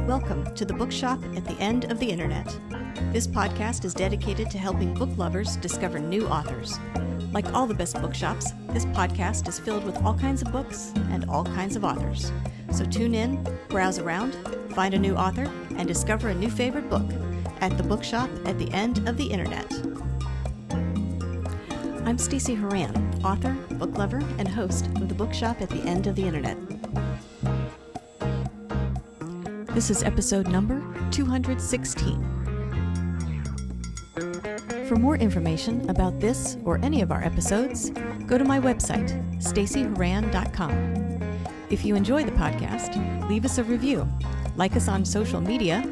Welcome to the Bookshop at the End of the Internet. This podcast is dedicated to helping book lovers discover new authors. Like all the best bookshops, this podcast is filled with all kinds of books and all kinds of authors. So tune in, browse around, find a new author, and discover a new favorite book at the Bookshop at the End of the Internet. I'm Stacey Horan, author, book lover, and host of the Bookshop at the End of the Internet. This is episode number 216. For more information about this or any of our episodes, go to my website, staceyhoran.com. If you enjoy the podcast, leave us a review, like us on social media,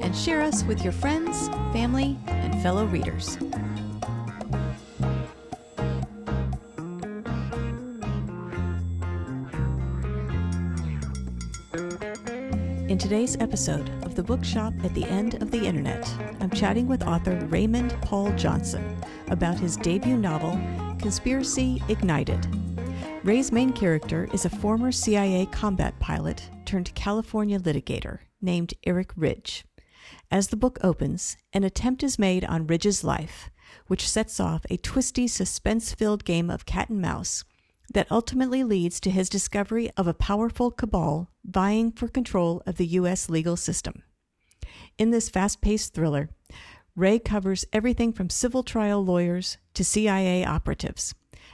and share us with your friends, family, and fellow readers. In today's episode of the Bookshop at the End of the Internet, I'm chatting with author Raymond Paul Johnson about his debut novel, Conspiracy Ignited. Ray's main character is a former CIA combat pilot turned California litigator named Eric Ridge. As the book opens, an attempt is made on Ridge's life, which sets off a twisty, suspense-filled game of cat and mouse that ultimately leads to his discovery of a powerful cabal vying for control of the U.S. legal system. In this fast-paced thriller, Ray covers everything from civil trial lawyers to CIA operatives,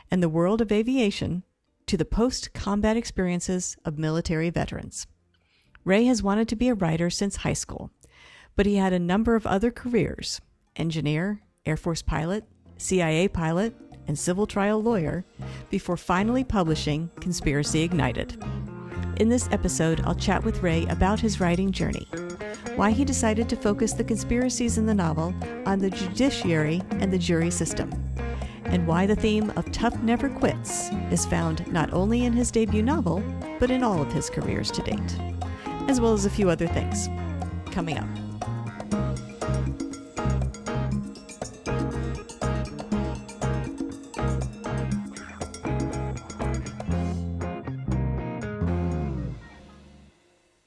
and the world of aviation to the post-combat experiences of military veterans. Ray has wanted to be a writer since high school, but he had a number of other careers: engineer, Air Force pilot, CIA pilot, and civil trial lawyer, before finally publishing Conspiracy Ignited. In this episode, I'll chat with Ray about his writing journey, why he decided to focus the conspiracies in the novel on the judiciary and the jury system, and why the theme of tough never quits is found not only in his debut novel, but in all of his careers to date, as well as a few other things. Coming up.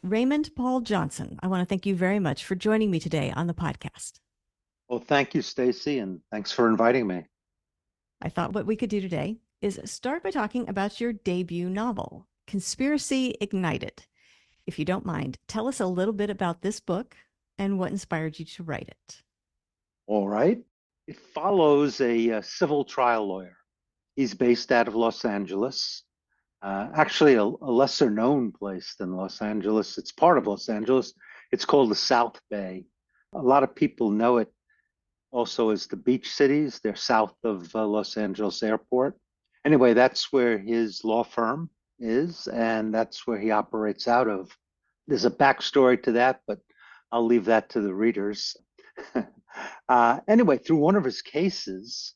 Raymond Paul Johnson, I want to thank you very much for joining me today on the podcast. Well, thank you, Stacey, and thanks for inviting me. I thought what we could do today is start by talking about your debut novel, Conspiracy Ignited. If you don't mind, tell us a little bit about this book and what inspired you to write it. All right. It follows a civil trial lawyer. He's based out of Los Angeles. Actually, a lesser known place than Los Angeles. It's part of Los Angeles. It's called the South Bay. A lot of people know it also as the beach cities. They're south of Los Angeles Airport. Anyway, that's where his law firm is, and that's where he operates out of. There's a backstory to that, but I'll leave that to the readers. Anyway, through one of his cases,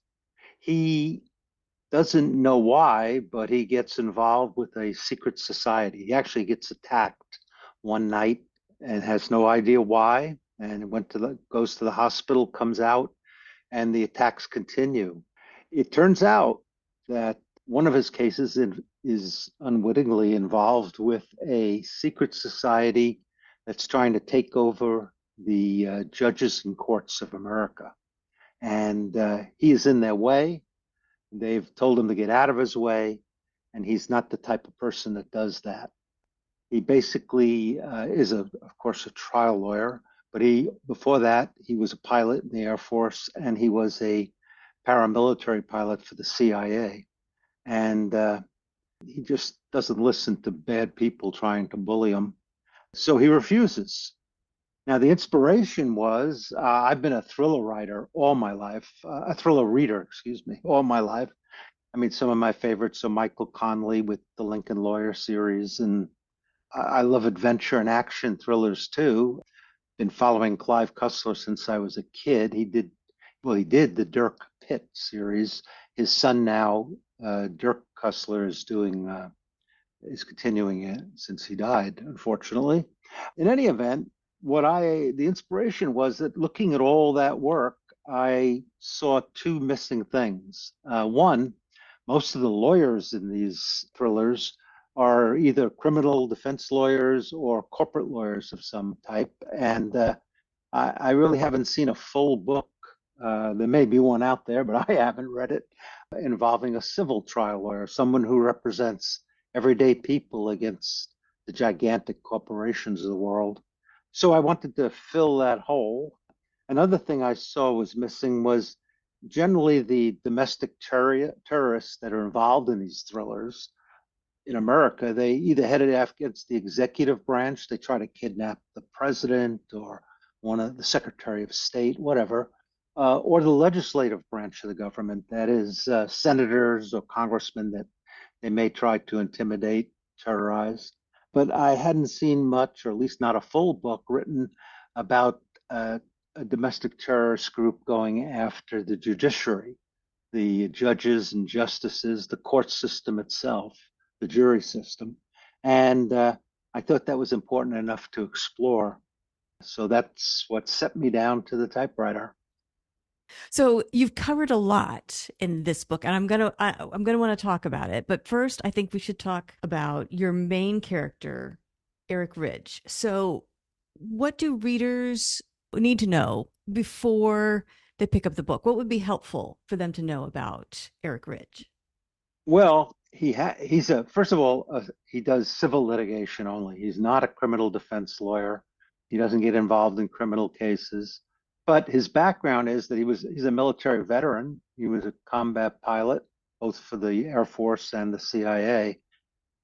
he doesn't know why, but he gets involved with a secret society. He actually gets attacked one night and has no idea why, and goes to the hospital, comes out, and the attacks continue. It turns out that one of his cases is unwittingly involved with a secret society that's trying to take over the judges and courts of America. And he is in their way. They've told him to get out of his way, and he's not the type of person that does that. He basically is, of course, a trial lawyer, but before that, he was a pilot in the Air Force, and he was a paramilitary pilot for the CIA. And he just doesn't listen to bad people trying to bully him. So he refuses. Now, the inspiration was, I've been a thriller writer all my life, a thriller reader, all my life. I mean, some of my favorites are Michael Connelly with the Lincoln Lawyer series, and I love adventure and action thrillers too. Been following Clive Cussler since I was a kid. He did the Dirk Pitt series. His son now, Dirk Cussler, is continuing it since he died, unfortunately. In any event, the inspiration was that looking at all that work, I saw two missing things. One, most of the lawyers in these thrillers are either criminal defense lawyers or corporate lawyers of some type. And I really haven't seen a full book. There may be one out there, but I haven't read it involving a civil trial lawyer, someone who represents everyday people against the gigantic corporations of the world. So I wanted to fill that hole. Another thing I saw was missing was generally the domestic terrorists that are involved in these thrillers in America. They either headed against the executive branch, they try to kidnap the president or one of the secretary of state, whatever, or the legislative branch of the government, that is, senators or congressmen that they may try to intimidate, terrorize. But I hadn't seen much, or at least not a full book, written about a domestic terrorist group going after the judiciary, the judges and justices, the court system itself, the jury system. And I thought that was important enough to explore. So that's what set me down to the typewriter. So you've covered a lot in this book, and I'm gonna want to talk about it. But first, I think we should talk about your main character, Eric Ridge. So, what do readers need to know before they pick up the book? What would be helpful for them to know about Eric Ridge? Well, he's a first of all, he does civil litigation only. He's not a criminal defense lawyer. He doesn't get involved in criminal cases. But his background is that he's a military veteran. He was a combat pilot, both for the Air Force and the CIA.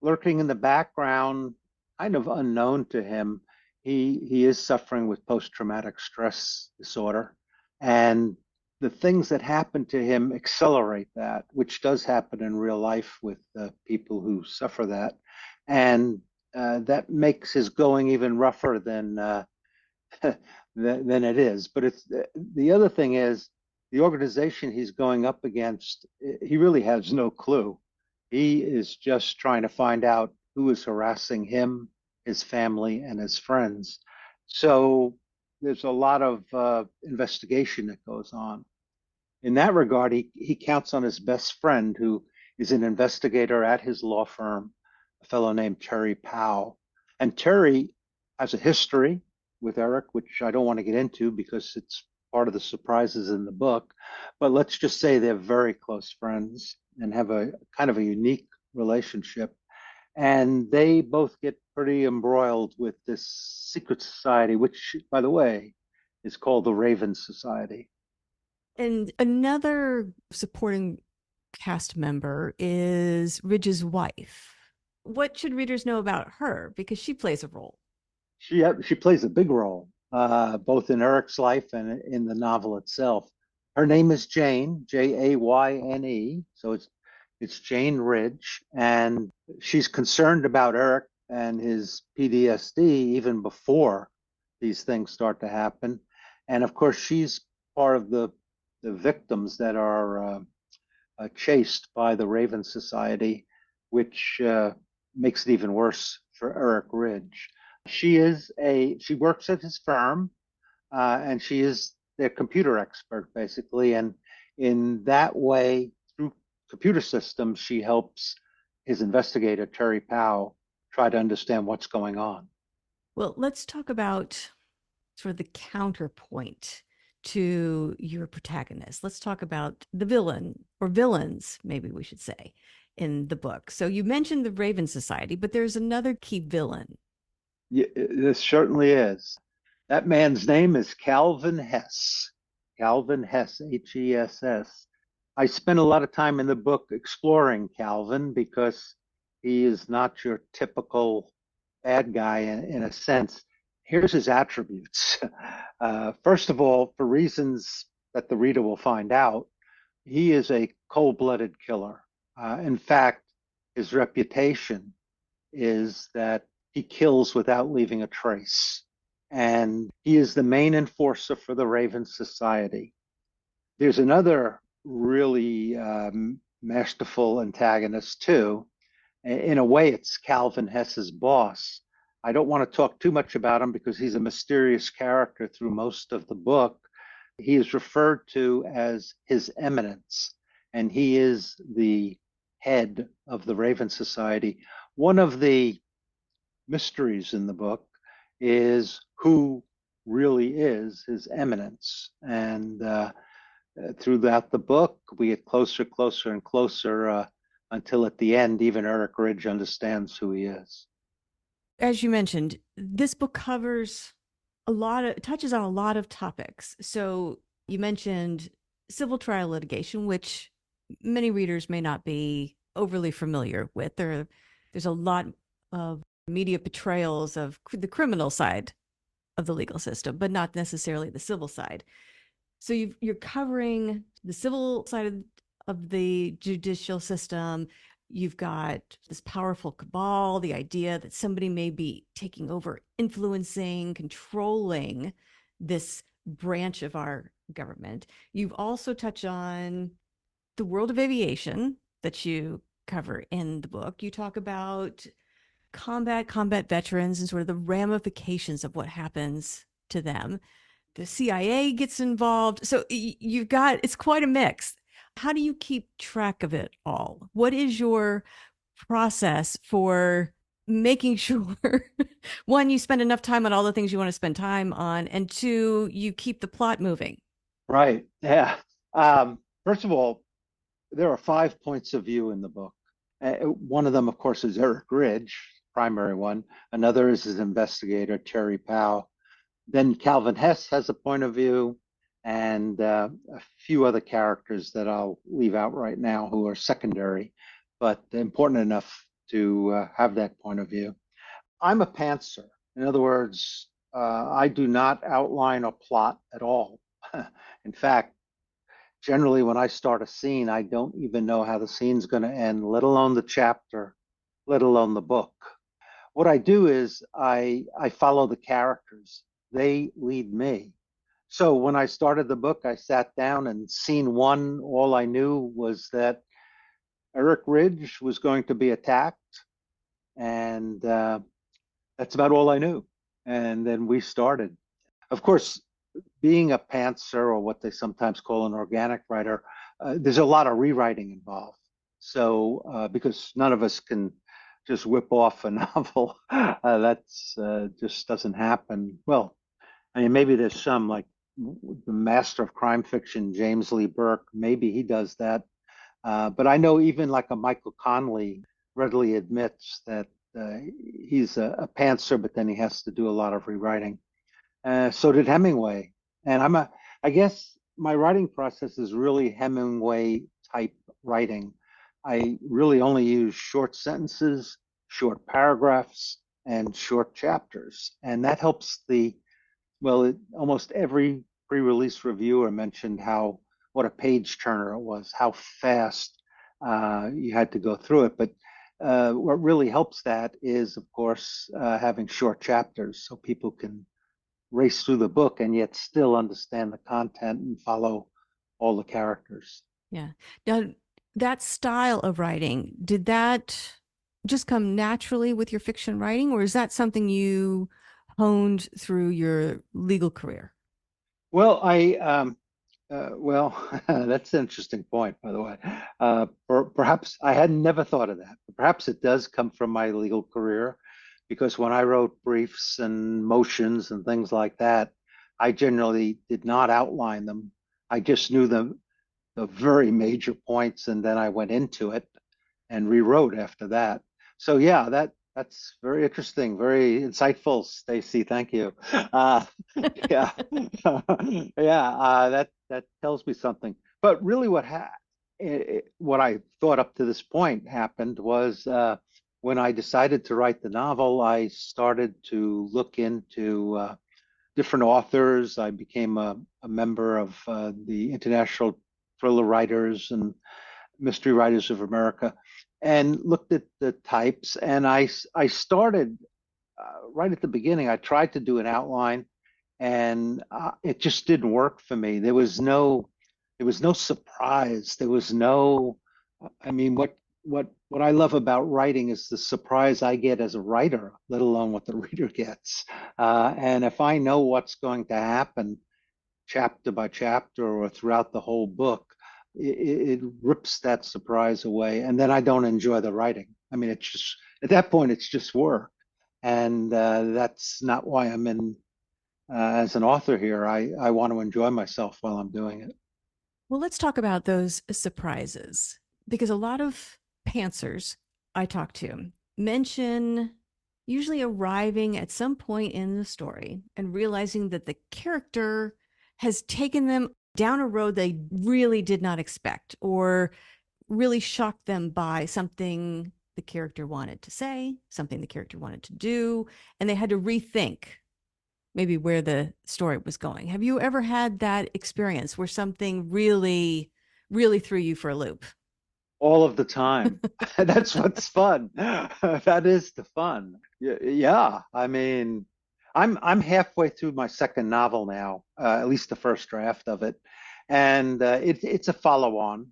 Lurking in the background, kind of unknown to him, he is suffering with post-traumatic stress disorder. And the things that happen to him accelerate that, which does happen in real life with people who suffer that. And that makes his going even rougher than it is. But it's the other thing is the organization he's going up against, he really has no clue. He is just trying to find out who is harassing him, his family, and his friends. So there's a lot of investigation that goes on. In that regard, he counts on his best friend, who is an investigator at his law firm, a fellow named Terry Powell. And Terry has a history with Eric, which I don't want to get into because it's part of the surprises in the book. But let's just say they're very close friends and have a kind of a unique relationship. And they both get pretty embroiled with this secret society, which, by the way, is called the Raven Society. And another supporting cast member is Ridge's wife. What should readers know about her? Because she plays a role. She plays a big role, both in Eric's life and in the novel itself. Her name is Jane, Jayne. So it's Jane Ridge, and she's concerned about Eric and his PTSD even before these things start to happen. And of course, she's part of the victims that are chased by the Raven Society, which makes it even worse for Eric Ridge. She works at his firm, and she is their computer expert basically. And in that way, through computer systems, she helps his investigator Terry Powell try to understand what's going on. Well, let's talk about sort of the counterpoint to your protagonist. Let's talk about the villain, or villains, maybe we should say, in the book. So you mentioned the Raven Society, but there's another key villain. Yeah, this certainly is. That man's name is Calvin Hess. Calvin Hess, Hess. I spent a lot of time in the book exploring Calvin because he is not your typical bad guy in a sense. Here's his attributes. First of all, for reasons that the reader will find out, he is a cold-blooded killer. In fact, his reputation is that he kills without leaving a trace. And he is the main enforcer for the Raven Society. There's another really masterful antagonist, too. In a way, it's Calvin Hess's boss. I don't want to talk too much about him because he's a mysterious character through most of the book. He is referred to as His Eminence, and he is the head of the Raven Society, One of the mysteries in the book is who really is His Eminence. And throughout the book, we get closer, closer, and closer until at the end, even Eric Ridge understands who he is. As you mentioned, this book covers touches on a lot of topics. So you mentioned civil trial litigation, which many readers may not be overly familiar with. There's a lot of media portrayals of the criminal side of the legal system, but not necessarily the civil side. So you're covering the civil side of the judicial system. You've got this powerful cabal, the idea that somebody may be taking over, influencing, controlling this branch of our government. You've also touched on the world of aviation that you cover in the book. You talk about combat veterans and sort of the ramifications of what happens to them. The CIA gets involved. So you've got, it's quite a mix. How do you keep track of it all? What is your process for making sure, one, you spend enough time on all the things you want to spend time on, and two, you keep the plot moving? Right. Yeah. First of all, there are 5 points of view in the book. One of them, of course, is Eric Ridge, primary one. Another is his investigator, Terry Powell. Then Calvin Hess has a point of view, and a few other characters that I'll leave out right now who are secondary, but important enough to have that point of view. I'm a pantser. In other words, I do not outline a plot at all. In fact, generally when I start a scene, I don't even know how the scene's going to end, let alone the chapter, let alone the book. What I do is I follow the characters. They lead me. So when I started the book, I sat down and scene one, all I knew was that Eric Ridge was going to be attacked. And that's about all I knew. And then we started. Of course, being a pantser, or what they sometimes call an organic writer, there's a lot of rewriting involved. So because none of us can just whip off a novel, that's just doesn't happen. Well, I mean, maybe there's some like the master of crime fiction, James Lee Burke. Maybe he does that. But I know even like a Michael Connelly readily admits that he's a pantser, but then he has to do a lot of rewriting. So did Hemingway. And I guess my writing process is really Hemingway type writing. I really only use short sentences, short paragraphs, and short chapters. And that helps almost every pre-release reviewer mentioned what a page turner it was, how fast you had to go through it. But what really helps that is, of course, having short chapters so people can race through the book and yet still understand the content and follow all the characters. Yeah. Now, that style of writing, did that just come naturally with your fiction writing, or is that something you honed through your legal career? Well, that's an interesting point, by the way. Perhaps I had never thought of that. Perhaps it does come from my legal career, because when I wrote briefs and motions and things like that, I generally did not outline them. I just knew the very major points, and then I went into it and rewrote after that. So yeah, that's very interesting, very insightful, Stacy. Thank you. Yeah, yeah, that tells me something. But really, what I thought up to this point happened was when I decided to write the novel, I started to look into different authors. I became a member of the International Thriller Writers and Mystery Writers of America, and looked at the types. And I started right at the beginning. I tried to do an outline, and it just didn't work for me. There was no surprise. There was no. I mean, what I love about writing is the surprise I get as a writer, let alone what the reader gets. And if I know what's going to happen chapter by chapter or throughout the whole book, it rips that surprise away, and then I don't enjoy the writing. I mean, it's just at that point, it's just work. And that's not why I'm in as an author here. I want to enjoy myself while I'm doing it. Well, let's talk about those surprises because a lot of pantsers I talk to mention usually arriving at some point in the story and realizing that the character has taken them down a road they really did not expect or really shocked them by something the character wanted to say, something the character wanted to do, and they had to rethink maybe where the story was going. Have you ever had that experience where something really, really threw you for a loop? All of the time. That's what's fun. That is the fun. Yeah. I mean, I'm halfway through my second novel now, at least the first draft of it, and it's a follow-on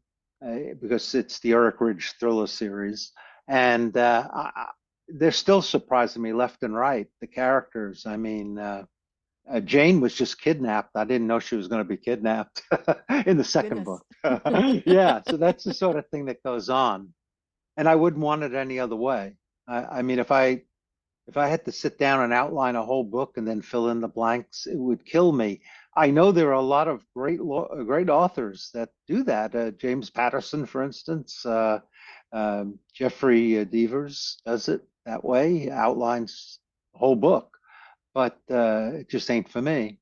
because it's the Eric Ridge thriller series, and they're still surprising me left and right. The characters. I mean, Jane was just kidnapped. I didn't know she was going to be kidnapped in the second Goodness. book. Yeah, so that's the sort of thing that goes on, and I wouldn't want it any other way. I mean, if I had to sit down and outline a whole book and then fill in the blanks, it would kill me. I know there are a lot of great authors that do that. James Patterson, for instance, Jeffrey Devers does it that way. He outlines the whole book, but it just ain't for me.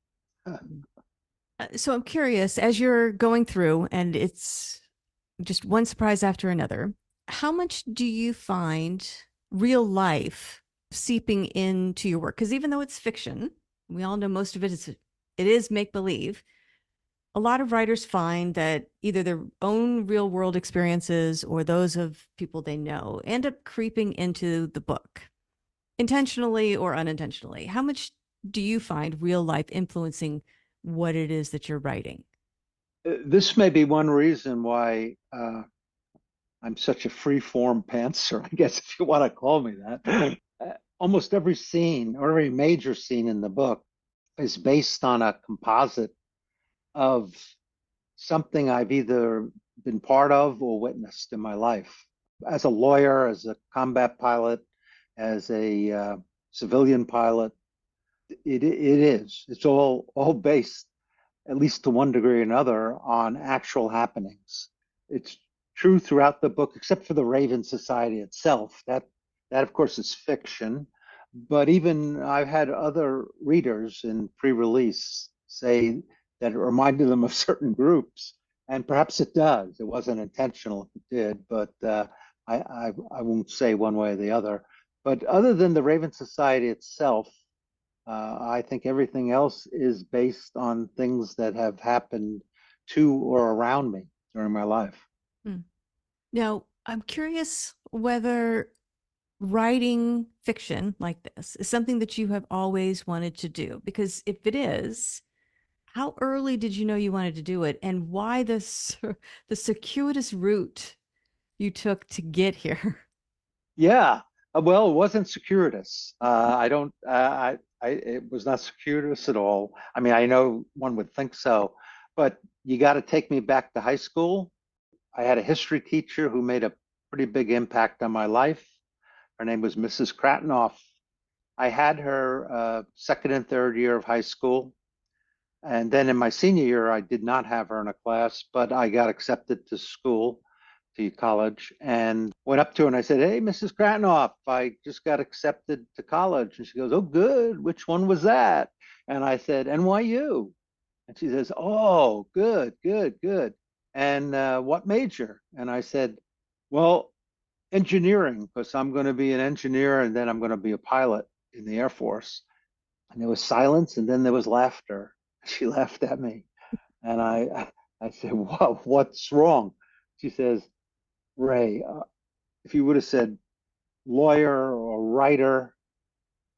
So I'm curious, as you're going through and it's just one surprise after another, how much do you find real life seeping into your work? Because even though it's fiction, we all know most of it is make believe. A lot of writers find that either their own real world experiences or those of people they know end up creeping into the book, intentionally or unintentionally. How much do you find real life influencing what it is that you're writing? This may be one reason why I'm such a free form pantser, I guess, if you want to call me that. Almost every scene or every major scene in the book is based on a composite of something I've either been part of or witnessed in my life. As a lawyer, as a combat pilot, as a civilian pilot, it is. It's all based, at least to one degree or another, on actual happenings. It's true throughout the book, except for the Raven Society itself. That of course is fiction. But even I've had other readers in pre-release say that it reminded them of certain groups, and perhaps it does. It wasn't intentional if it did, but I won't say one way or the other. But other than the Raven Society itself, I think everything else is based on things that have happened to or around me during my life. Hmm. Now, I'm curious whether writing fiction like this is something that you have always wanted to do. Because if it is, how early did you know you wanted to do it, and why the circuitous route you took to get here? Yeah, well, it wasn't circuitous. I don't. It was not circuitous at all. I mean, I know one would think so, but you got to take me back to high school. I had a history teacher who made a pretty big impact on my life. Her name was Mrs. Kratinoff. I had her second and third year of high school. And then in my senior year, I did not have her in a class, but I got accepted to school, to college, and went up to her and I said, "Hey, Mrs. Kratinoff, I just got accepted to college." And she goes, "Oh, good. Which one was that?" And I said, "NYU." And she says, "Oh, good, good, good. And what major?" And I said, "Well, engineering, because I'm going to be an engineer and then I'm going to be a pilot in the Air Force." And there was silence and then there was laughter. She laughed at me. And I said, "What? What's wrong?" She says, "Ray, if you would have said lawyer or writer,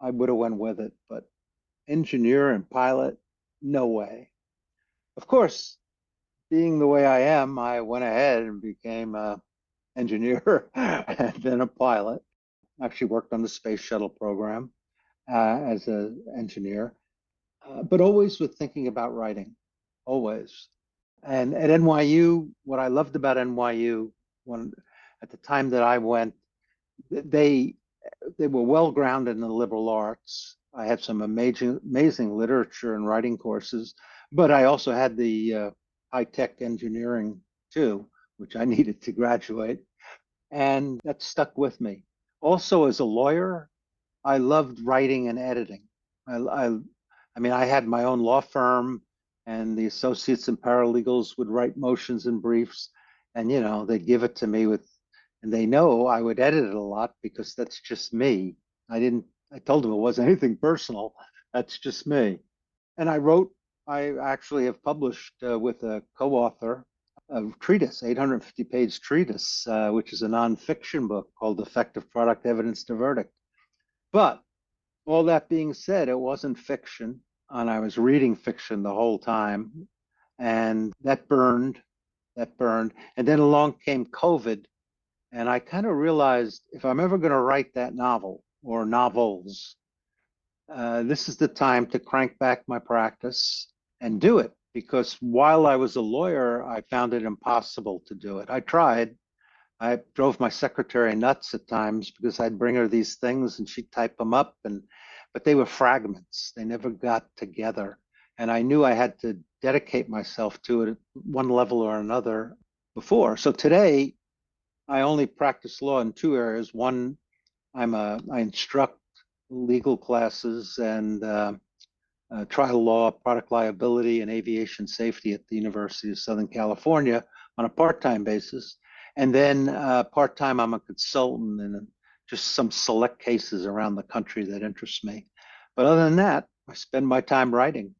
I would have went with it. But engineer and pilot, no way." Of course, being the way I am, I went ahead and became a engineer and then a pilot. Actually worked on the space shuttle program as an engineer, but always with thinking about writing, always. And at NYU, what I loved about NYU when at the time that I went, they they were well grounded in the liberal arts. I had some amazing literature and writing courses, but I also had the high tech engineering too, which I needed to graduate, and that stuck with me. Also, as a lawyer, I loved writing and editing. I, I, I mean, I had my own law firm, and the associates and paralegals would write motions and briefs, and they'd give it to me and they know I would edit it a lot because that's just me. I didn't. I told them it wasn't anything personal. That's just me. And I wrote. I actually have published with a co-author a treatise, 850-page treatise, which is a nonfiction book called Effective Product Evidence to Verdict. But all that being said, it wasn't fiction, and I was reading fiction the whole time, and that burned. That burned. And then along came COVID, and I kind of realized if I'm ever going to write that novel or novels, this is the time to crank back my practice and do it. Because while I was a lawyer, I found it impossible to do it. I tried. I drove my secretary nuts at times because I'd bring her these things and she'd type them up, but they were fragments. They never got together. And I knew I had to dedicate myself to it at one level or another before. So today, I only practice law in two areas. One, I instruct legal classes and trial law, product liability, and aviation safety at the University of Southern California on a part-time basis. And then part-time, I'm a consultant in just some select cases around the country that interest me. But other than that, I spend my time writing.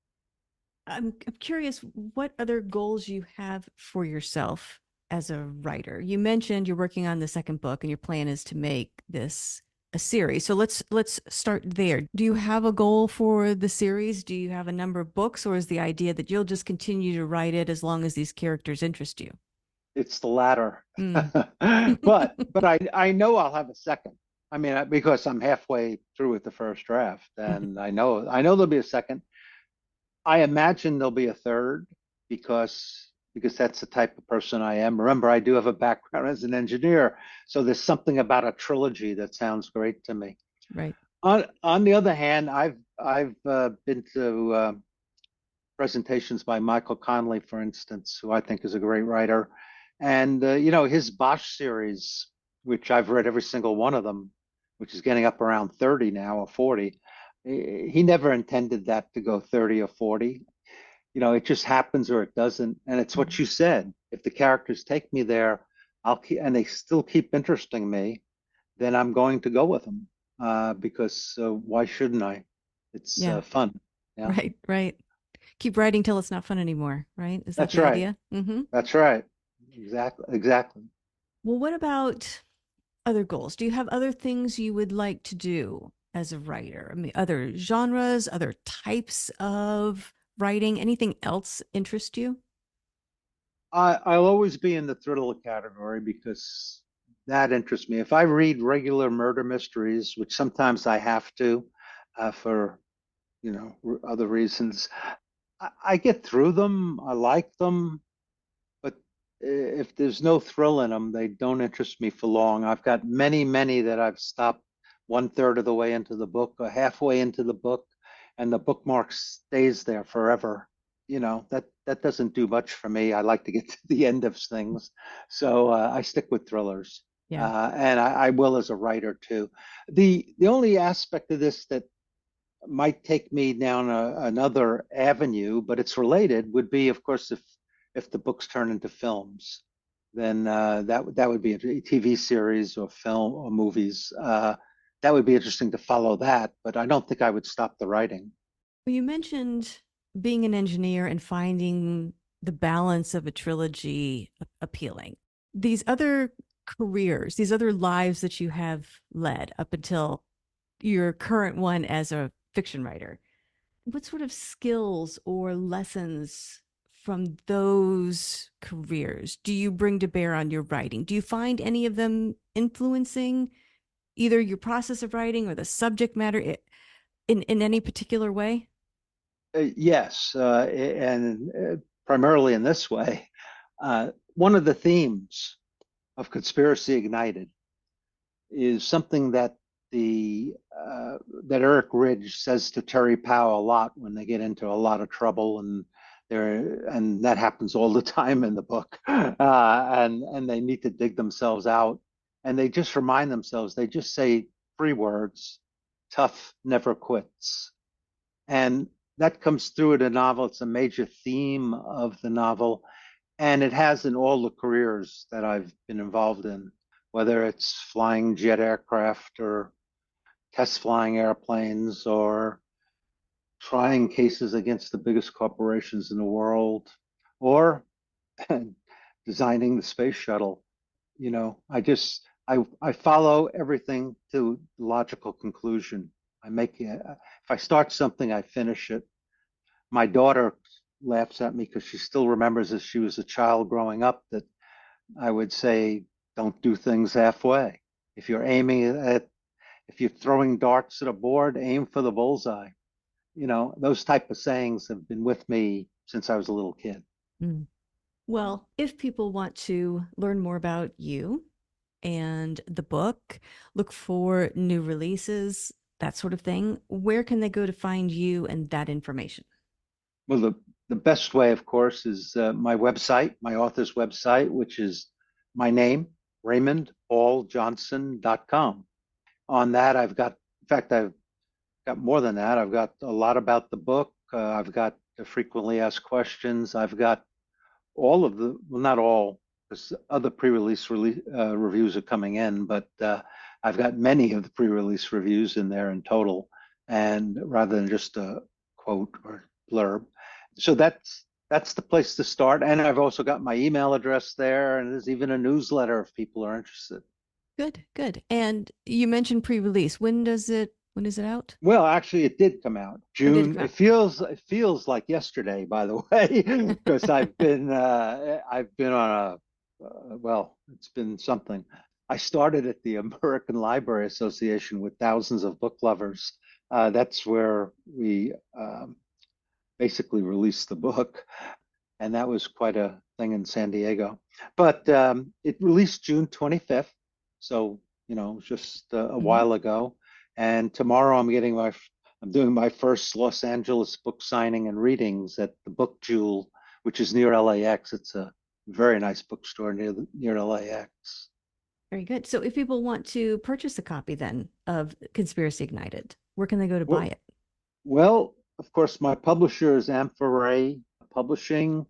I'm curious what other goals you have for yourself as a writer. You mentioned you're working on the second book and your plan is to make this a series. So let's start there. Do you have a goal for the series? Do you have a number of books, or is the idea that you'll just continue to write it as long as these characters interest you? It's the latter. Mm. But I know I'll have a second. I mean, because I'm halfway through with the first draft, and I know there'll be a second. I imagine there'll be a third because that's the type of person I am. Remember, I do have a background as an engineer, so there's something about a trilogy that sounds great to me. Right. On the other hand, I've been to presentations by Michael Connelly, for instance, who I think is a great writer, and his Bosch series, which I've read every single one of them, which is getting up around 30 now or 40. He never intended that to go 30 or 40. It just happens or it doesn't. And it's what you said. If the characters take me there, and they still keep interesting me, then I'm going to go with them because why shouldn't I? It's Yeah. fun. Yeah, Right. Right. Keep writing till it's not fun anymore. Right. Is that that's the right. idea? Mm-hmm. That's right. Exactly. Exactly. Well, what about other goals? Do you have other things you would like to do as a writer? I mean, other genres, other types of writing, anything else interest you? I'll always be in the thriller category because that interests me. If I read regular murder mysteries, which sometimes I have to for other reasons, I get through them. I like them, but if there's no thrill in them, they don't interest me for long. I've got many, many that I've stopped one third of the way into the book or halfway into the book, and the bookmark stays there forever. That doesn't do much for me. I like to get to the end of things, so I stick with thrillers, Yeah. and I will as a writer too. The only aspect of this that might take me down another avenue, but it's related, would be, of course, if the books turn into films, then that would be a TV series or film or movies. That would be interesting to follow that, but I don't think I would stop the writing. Well, you mentioned being an engineer and finding the balance of a trilogy appealing. These other careers, these other lives that you have led up until your current one as a fiction writer, what sort of skills or lessons from those careers do you bring to bear on your writing? Do you find any of them influencing either your process of writing or the subject matter in any particular way? Yes, and primarily in this way. One of the themes of Conspiracy Ignited is something that the that Eric Ridge says to Terry Powell a lot when they get into a lot of trouble, and that happens all the time in the book, and they need to dig themselves out, and they just remind themselves. They just say three words: "Tough never quits," and that comes through in the novel. It's a major theme of the novel, and it has in all the careers that I've been involved in, whether it's flying jet aircraft or test flying airplanes or trying cases against the biggest corporations in the world or designing the space shuttle. I follow everything to logical conclusion. If I start something, I finish it. My daughter laughs at me because she still remembers as she was a child growing up that I would say, don't do things halfway. If you're if you're throwing darts at a board, aim for the bullseye. Those type of sayings have been with me since I was a little kid. Mm. Well, if people want to learn more about you and the book, look for new releases, that sort of thing, where can they go to find you and that information? Well, the best way, of course, is my website, my author's website, which is my name, RaymondPaulJohnson.com. On that, in fact, I've got more than that. I've got a lot about the book. I've got the frequently asked questions. I've got all of well, not all, because other pre-release reviews are coming in, but I've got many of the pre-release reviews in there in total, and rather than just a quote or blurb. So that's the place to start. And I've also got my email address there, and there's even a newsletter if people are interested. Good, good. And you mentioned pre-release. When is it out? Well, actually, it did come out June. It feels like yesterday, by the way, because I've been on well, it's been something. I started at the American Library Association with thousands of book lovers. That's where we basically released the book, and that was quite a thing in San Diego. But it released June 25th, so just a while ago. And tomorrow I'm doing my first Los Angeles book signing and readings at the Book Jewel, which is near LAX. It's a very nice bookstore near LAX. Very good. So if people want to purchase a copy then of Conspiracy Ignited, where can they go to buy it? Well, of course, my publisher is Amphoray Publishing,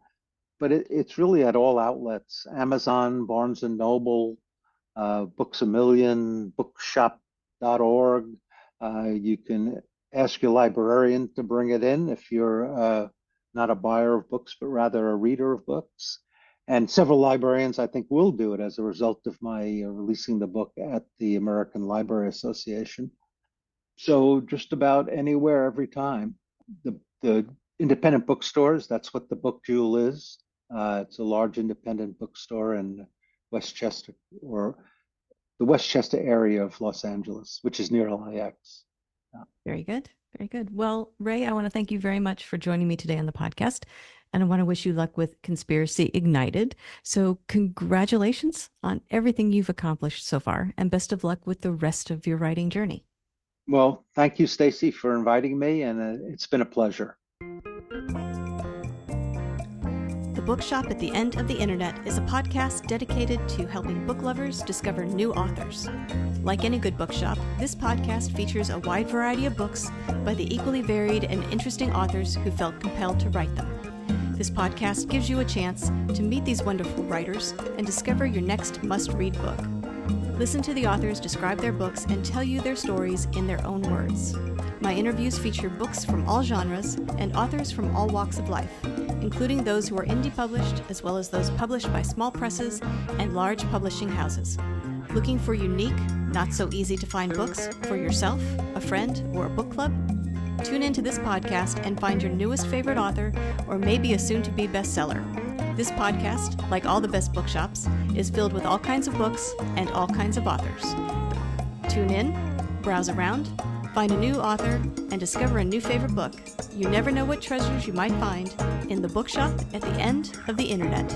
but it's really at all outlets: Amazon, Barnes and Noble, Books A Million, Bookshop.org. You can ask your librarian to bring it in if you're not a buyer of books, but rather a reader of books. And several librarians, I think, will do it as a result of my releasing the book at the American Library Association. So just about anywhere, every time. The independent bookstores, that's what the Book Jewel is. It's a large independent bookstore in Westchester, or the Westchester area of Los Angeles, which is near LAX. Very good. Very good. Well, Ray, I want to thank you very much for joining me today on the podcast. And I want to wish you luck with Conspiracy Ignited. So congratulations on everything you've accomplished so far, and best of luck with the rest of your writing journey. Well, thank you, Stacy, for inviting me, and it's been a pleasure. The Bookshop at the End of the Internet is a podcast dedicated to helping book lovers discover new authors. Like any good bookshop, this podcast features a wide variety of books by the equally varied and interesting authors who felt compelled to write them. This podcast gives you a chance to meet these wonderful writers and discover your next must-read book. Listen to the authors describe their books and tell you their stories in their own words. My interviews feature books from all genres and authors from all walks of life, including those who are indie published as well as those published by small presses and large publishing houses. Looking for unique, not so easy to find books for yourself, a friend, or a book club? Tune into this podcast and find your newest favorite author or maybe a soon-to-be bestseller. This podcast, like all the best bookshops, is filled with all kinds of books and all kinds of authors. Tune in, browse around, find a new author, and discover a new favorite book. You never know what treasures you might find in the Bookshop at the End of the Internet.